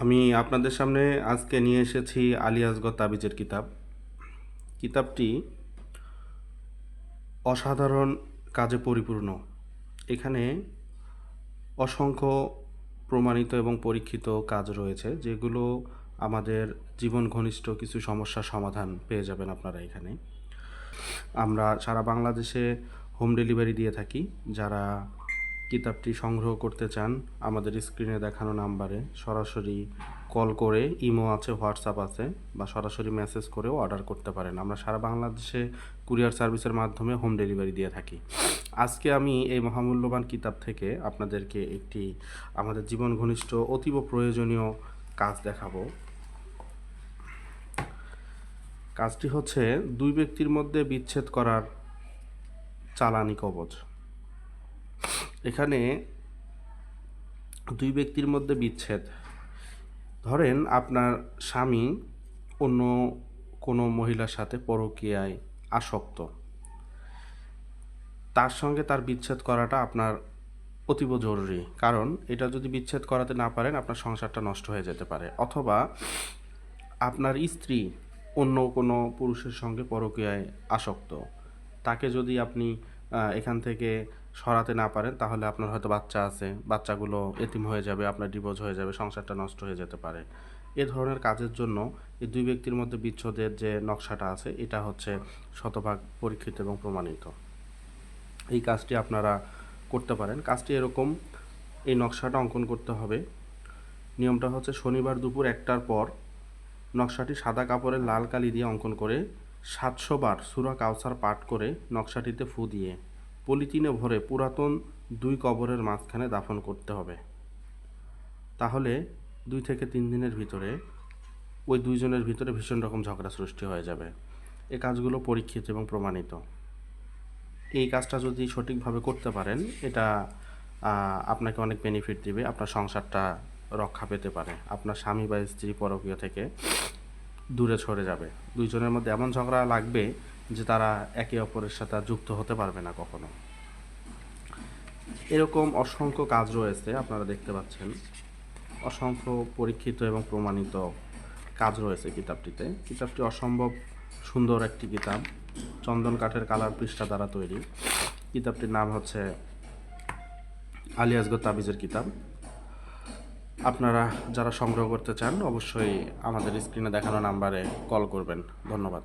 আমি আপনাদের সামনে আজকে নিয়ে এসেছি আলী আসগর তাবিজের কিতাব। কিতাবটি অসাধারণ কাজে পরিপূর্ণ। এখানে অসংখ্য প্রমাণিত এবং পরীক্ষিত কাজ রয়েছে, যেগুলো আমাদের জীবন ঘনিষ্ঠ কিছু সমস্যার সমাধান পেয়ে যাবেন আপনারা এখানে। আমরা সারা বাংলাদেশে হোম ডেলিভারি দিয়ে থাকি। যারা কিতাবটি সংগ্রহ করতে চান, আমাদের স্ক্রিনে দেখানো নাম্বারে সরাসরি কল করে, ইমো আছে, হোয়াটসঅ্যাপ আছে, বা সরাসরি মেসেজ করেও অর্ডার করতে পারেন। আমরা সারা বাংলাদেশে কুরিয়ার সার্ভিসের মাধ্যমে হোম ডেলিভারি দিয়ে থাকি। আজকে আমি এই মহামূল্যবান কিতাব থেকে আপনাদেরকে একটি আমাদের জীবন ঘনিষ্ঠ অতীব প্রয়োজনীয় কাজ দেখাবো। কাজটি হচ্ছে দুই ব্যক্তির মধ্যে বিচ্ছেদ করার চালানি কবজ। এখানে দুই ব্যক্তির মধ্যে বিচ্ছেদ, ধরেন আপনার স্বামী অন্য কোনো মহিলার সাথে পরকীয়ায় আসক্ত, তার সঙ্গে তার বিচ্ছেদ করাটা আপনার অতীব জরুরি। কারণ এটা যদি বিচ্ছেদ করাতে না পারেন, আপনার সংসারটা নষ্ট হয়ে যেতে পারে। অথবা আপনার স্ত্রী অন্য কোনো পুরুষের সঙ্গে পরকীয়ায় আসক্ত, তাকে যদি আপনি এখান থেকে সরাতে না পারেন, তাহলে আপনার হয়তো বাচ্চা আছে, বাচ্চাগুলো এতিম হয়ে যাবে, আপনার ডিভোর্স হয়ে যাবে, সংসারটা নষ্ট হয়ে যেতে পারে। এ ধরনের কাজের জন্য এই দুই ব্যক্তির মধ্যে বিচ্ছেদের যে নকশাটা আছে, এটা হচ্ছে শতভাগ পরীক্ষিত এবং প্রমাণিত। এই কাজটি আপনারা করতে পারেন। কাজটি এরকম, এই নকশাটা অঙ্কন করতে হবে। নিয়মটা হচ্ছে শনিবার দুপুর 1টার পর নকশাটি সাদা কাপড়ে লাল কালি দিয়ে অঙ্কন করে 700 বার সূরা কাউসার পাঠ করে নকশাটিতে ফু দিয়ে পলিথিনে ভরে পুরাতন 2 কবরের মাঝখানে দাফন করতে হবে। তাহলে 2 থেকে 3 দিনের ভিতরে ওই দুইজনের ভিতরে ভীষণ রকম ঝগড়া সৃষ্টি হয়ে যাবে। এই কাজগুলো পরীক্ষিত এবং প্রমাণিত। এই কাজটা যদি সঠিকভাবে করতে পারেন, এটা আপনাকে অনেক বেনিফিট দিবে। আপনার সংসারটা রক্ষা পেতে পারে। আপনার স্বামী বা স্ত্রী পরকীয়া থেকে দূরে সরে যাবে। দুইজনের মধ্যে এমন ঝগড়া লাগবে যে তারা একে অপরের সাথে যুক্ত হতে পারবে না কখনো। এরকম অসংখ্য কাজ রয়েছে, আপনারা দেখতে পাচ্ছেন। অসংখ্য পরীক্ষিত এবং প্রমাণিত কাজ রয়েছে কিতাবটিতে। কিতাবটি অসম্ভব সুন্দর একটি কিতাব, চন্দন কাঠের কালার পৃষ্ঠা দ্বারা তৈরি। কিতাবটির নাম হচ্ছে আলী আসগর তাবিজের কিতাব। আপনারা যারা সংগ্রহ করতে চান, অবশ্যই আমাদের স্ক্রিনে দেখানো নাম্বারে কল করবেন। ধন্যবাদ।